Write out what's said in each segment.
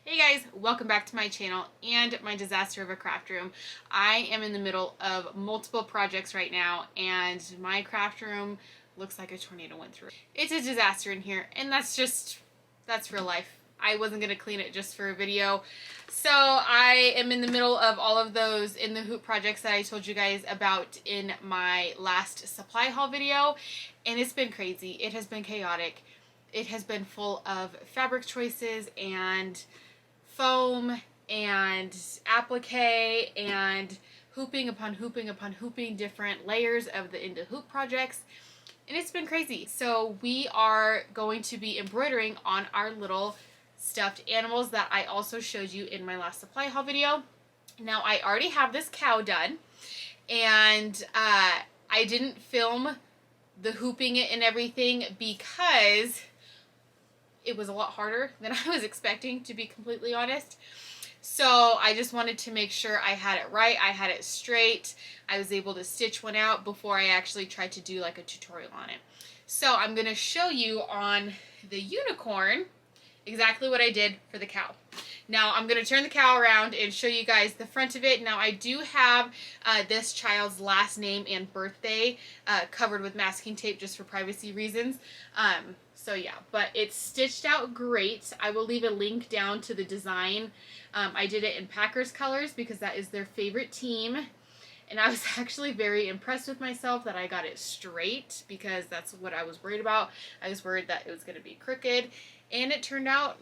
Hey guys, welcome back to my channel and my disaster of a craft room. I am in the middle of multiple projects right now and my craft room looks like a tornado went through. It's a disaster in here and that's real life. I wasn't going to clean it just for a video. So I am in the middle of all of those in the hoop projects that I told you guys about in my last supply haul video, and it's been crazy. It has been chaotic. It has been full of fabric choices and foam and applique and hooping upon hooping upon hooping different layers of the into hoop projects, and it's been crazy. So we are going to be embroidering on our little stuffed animals that I also showed you in my last supply haul video. Now I already have this cow done, and I didn't film the hooping it and everything because it was a lot harder than I was expecting, to be completely honest. So I just wanted to make sure I had it right, I had it straight, I was able to stitch one out before I actually tried to do like a tutorial on it. So I'm going to show you on the unicorn exactly what I did for the cow. Now I'm going to turn the cow around and show you guys the front of it. Now I do have this child's last name and birthday covered with masking tape just for privacy reasons. So yeah, but it's stitched out great. I will leave a link down to the design. I did it in Packers colors because that is their favorite team. And I was actually very impressed with myself that I got it straight, because that's what I was worried about. I was worried that it was going to be crooked, and it turned out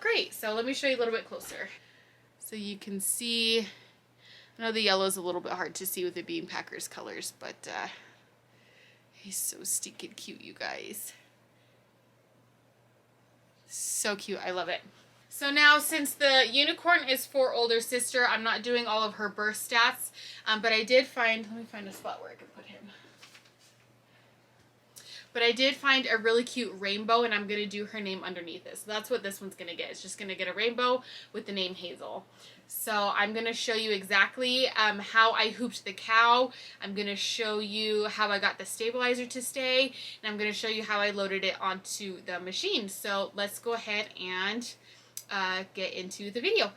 great. So let me show you a little bit closer. So you can see, I know the yellow is a little bit hard to see with it being Packers colors, but he's so stinking cute, you guys. So cute. I love it. So now, since the unicorn is for older sister, I'm not doing all of her birth stats, but I did find, let me find a spot where I can put him. But I did find a really cute rainbow, and I'm going to do her name underneath it. So that's what this one's going to get. It's just going to get a rainbow with the name Hazel. So I'm going to show you exactly how I hooped the cow. I'm going to show you how I got the stabilizer to stay, and I'm going to show you how I loaded it onto the machine. So let's go ahead and get into the video.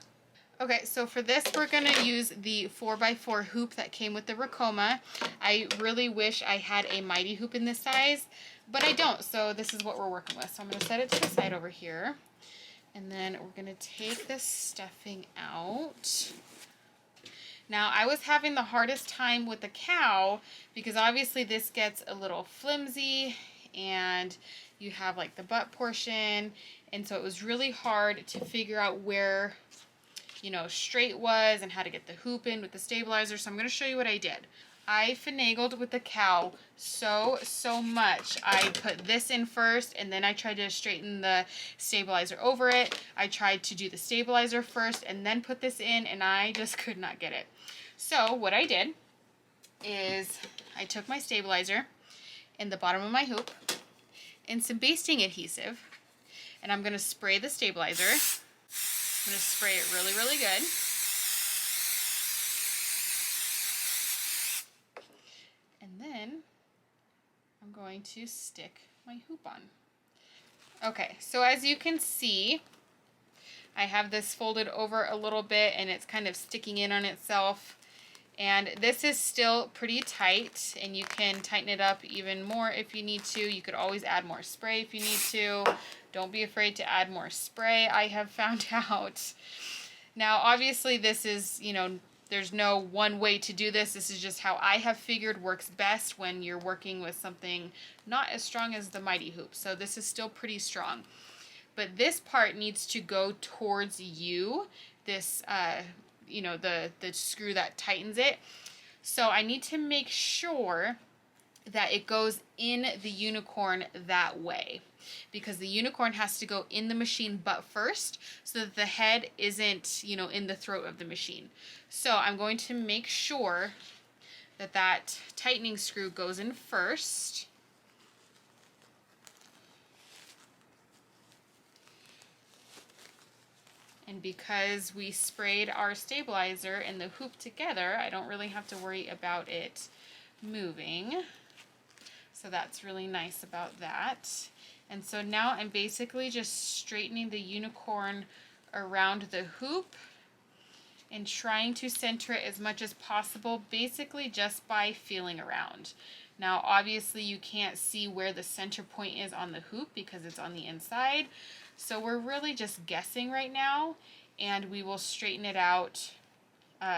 Okay, so for this we're going to use the 4x4 hoop that came with the Ricoma. I really wish I had a mighty hoop in this size, but I don't, so this is what we're working with. So I'm going to set it to the side over here, and then we're going to take this stuffing out. Now, I was having the hardest time with the cow because obviously this gets a little flimsy, and you have like the butt portion, and so it was really hard to figure out where, you know, straight was and how to get the hoop in with the stabilizer. So I'm going to show you what I did. I finagled with the cow so much. I put this in first, and then I tried to straighten the stabilizer over it. I tried to do the stabilizer first and then put this in, and I just could not get it. So what I did is I took my stabilizer in the bottom of my hoop and some basting adhesive, and I'm going to spray the stabilizer. I'm going to spray it really, really good. And then I'm going to stick my hoop on. Okay, so as you can see, I have this folded over a little bit, and it's kind of sticking in on itself. And this is still pretty tight, and you can tighten it up even more if you need to. You could always add more spray if you need to. Don't be afraid to add more spray, I have found out. Now, obviously, this is, you know, there's no one way to do this. This is just how I have figured works best when you're working with something not as strong as the Mighty Hoop. So this is still pretty strong. But this part needs to go towards you, this you know, the screw that tightens it. So I need to make sure that it goes in the unicorn that way, because the unicorn has to go in the machine butt first so that the head isn't, you know, in the throat of the machine. So I'm going to make sure that that tightening screw goes in first. And because we sprayed our stabilizer and the hoop together, I don't really have to worry about it moving. So that's really nice about that. And so now I'm basically just straightening the unicorn around the hoop and trying to center it as much as possible, basically just by feeling around. Now, obviously you can't see where the center point is on the hoop because it's on the inside. So we're really just guessing right now, and we will straighten it out,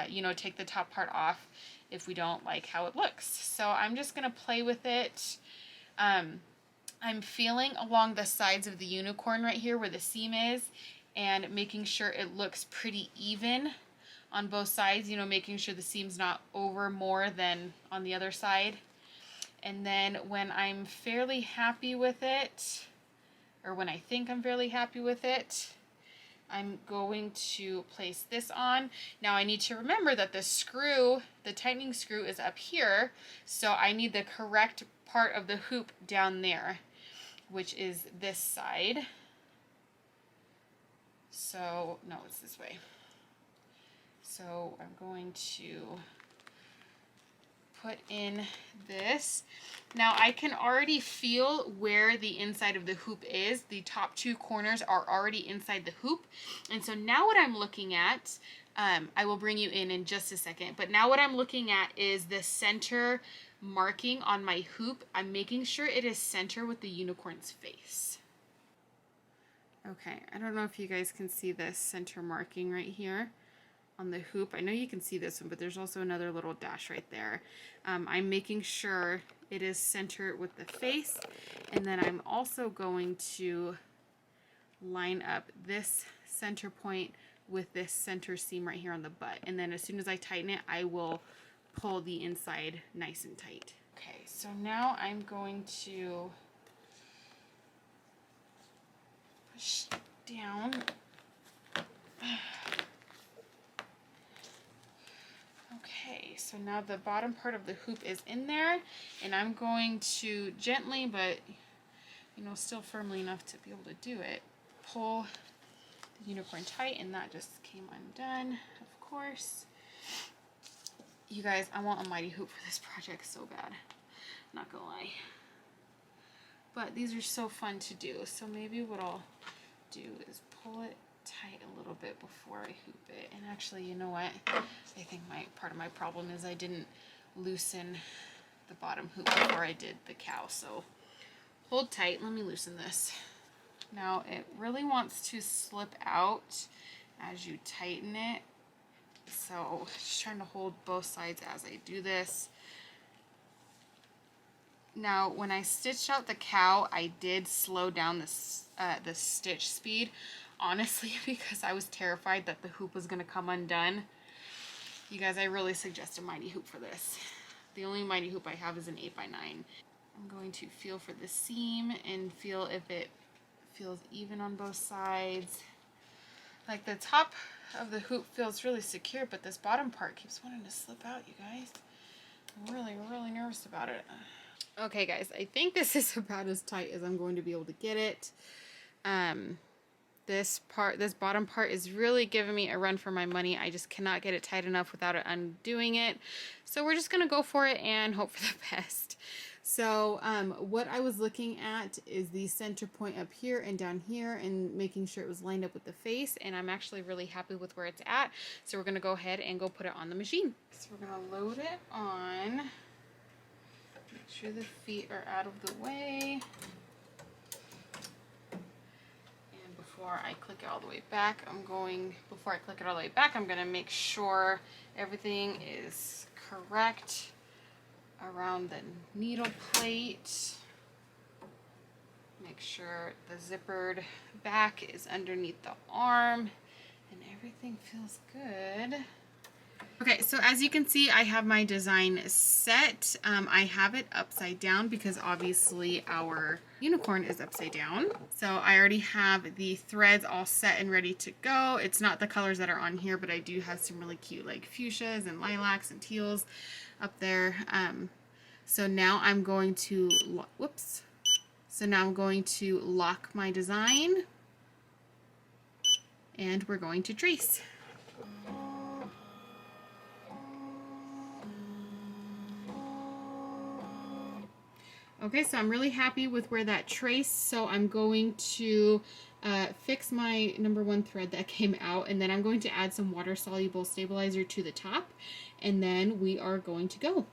you know, take the top part off if we don't like how it looks. So I'm just gonna play with it. I'm feeling along the sides of the unicorn right here where the seam is and making sure it looks pretty even on both sides, you know, making sure the seam's not over more than on the other side. And then when I'm fairly happy with it, or when I think I'm fairly happy with it, I'm going to place this on. Now I need to remember that the screw, the tightening screw, is up here, so I need the correct part of the hoop down there, which is this side. So, no, it's this way. So I'm going to put in this. Now I can already feel where the inside of the hoop is. The top two corners are already inside the hoop. And so now what I'm looking at, I will bring you in just a second, but now what I'm looking at is the center marking on my hoop. I'm making sure it is center with the unicorn's face. Okay, I don't know if you guys can see this center marking right here on the hoop. I know you can see this one, but there's also another little dash right there. I'm making sure it is centered with the face, and then I'm also going to line up this center point with this center seam right here on the butt, and then as soon as I tighten it, I will pull the inside nice and tight. Okay, so now I'm going to push down. Okay, so now the bottom part of the hoop is in there, and I'm going to gently, but you know, still firmly enough to be able to do it, pull the unicorn tight, and that just came undone, of course. You guys, I want a mighty hoop for this project so bad, not gonna lie. But these are so fun to do, so maybe what I'll do is pull it tight a little bit before I hoop it. And actually, you know what? I think part of my problem is I didn't loosen the bottom hoop before I did the cow. So hold tight. Let me loosen this. Now it really wants to slip out as you tighten it. So just trying to hold both sides as I do this. Now, when I stitched out the cow, I did slow down the stitch speed, honestly, because I was terrified that the hoop was going to come undone. You guys, I really suggest a mighty hoop for this. The only mighty hoop I have is an 8x9. I'm going to feel for the seam and feel if it feels even on both sides. Like the top of the hoop feels really secure, but this bottom part keeps wanting to slip out, you guys. I'm really, really nervous about it. Okay guys, I think this is about as tight as I'm going to be able to get it. This bottom part is really giving me a run for my money. I just cannot get it tight enough without it undoing it. So we're just gonna go for it and hope for the best. So what I was looking at is the center point up here and down here and making sure it was lined up with the face, and I'm actually really happy with where it's at. So we're gonna go ahead and go put it on the machine. So we're gonna load it on. Make sure the feet are out of the way. And before I click it all the way back, I'm going to make sure everything is correct around the needle plate. Make sure the zippered back is underneath the arm and everything feels good. Okay, so as you can see, I have my design set. I have it upside down because obviously our unicorn is upside down. So I already have the threads all set and ready to go. It's not the colors that are on here, but I do have some really cute like fuchsias and lilacs and teals up there. So now I'm going to, lock my design and we're going to trace. Okay, so I'm really happy with where that traced, so I'm going to fix my number 1 thread that came out, and then I'm going to add some water-soluble stabilizer to the top, and then we are going to go.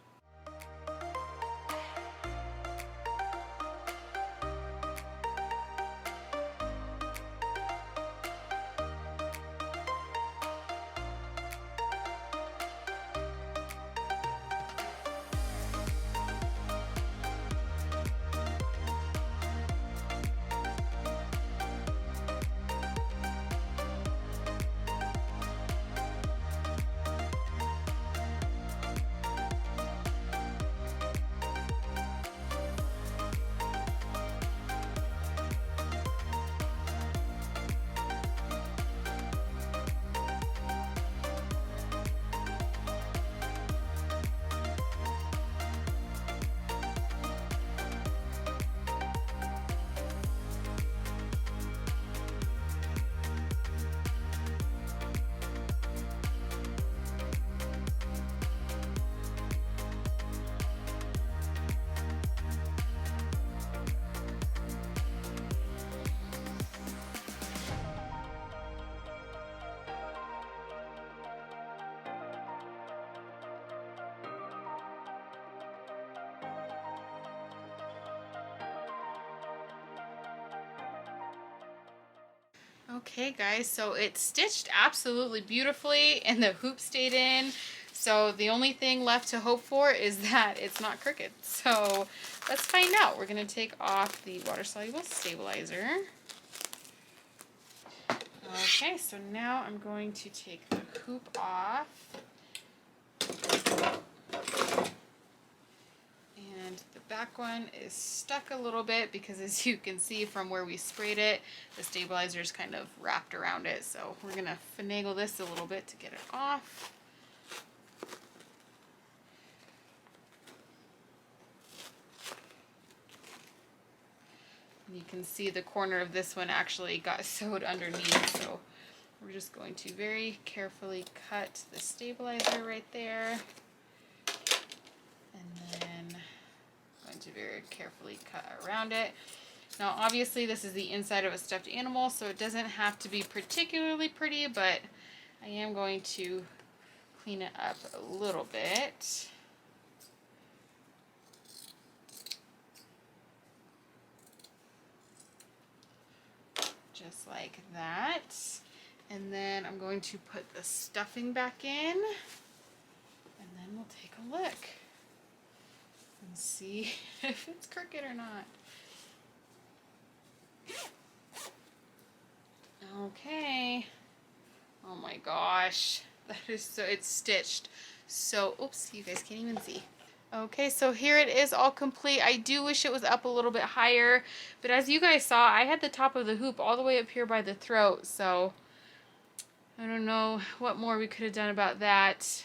Okay guys, so it stitched absolutely beautifully and the hoop stayed in. So the only thing left to hope for is that it's not crooked. So let's find out. We're going to take off the water-soluble stabilizer. Okay, so now I'm going to take the hoop off. And the back one is stuck a little bit because, as you can see from where we sprayed it, the stabilizer is kind of wrapped around it. So we're going to finagle this a little bit to get it off. And you can see the corner of this one actually got sewed underneath. So we're just going to very carefully cut the stabilizer right there. And then to very carefully cut around it. Now obviously this is the inside of a stuffed animal, so it doesn't have to be particularly pretty, but I am going to clean it up a little bit. Just like that. And then I'm going to put the stuffing back in, and then we'll take a look and see if it's crooked or not. Okay. Oh my gosh. That is so, it's stitched. So, oops, you guys can't even see. Okay, so here it is all complete. I do wish it was up a little bit higher, but as you guys saw, I had the top of the hoop all the way up here by the throat, so I don't know what more we could have done about that.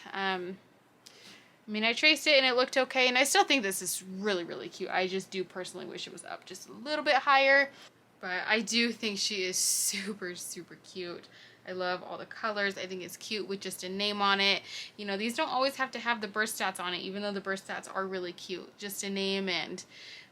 I mean, I traced it and it looked okay, and I still think this is really, really cute. I just do personally wish it was up just a little bit higher, but I do think she is super, super cute. I love all the colors. I think it's cute with just a name on it. You know, these don't always have to have the birth stats on it, even though the birth stats are really cute. Just a name and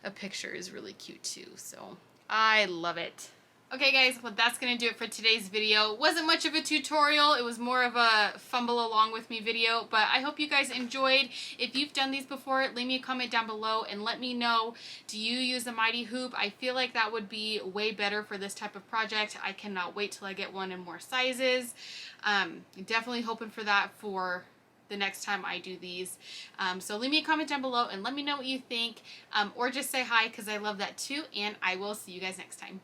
a picture is really cute too, so I love it. Okay guys, well that's going to do it for today's video. Wasn't much of a tutorial, it was more of a fumble along with me video, but I hope you guys enjoyed. If you've done these before, leave me a comment down below and let me know, do you use a mighty hoop? I feel like that would be way better for this type of project. I cannot wait till I get one in more sizes. Definitely hoping for that for the next time I do these. So leave me a comment down below and let me know what you think, or just say hi because I love that too, and I will see you guys next time.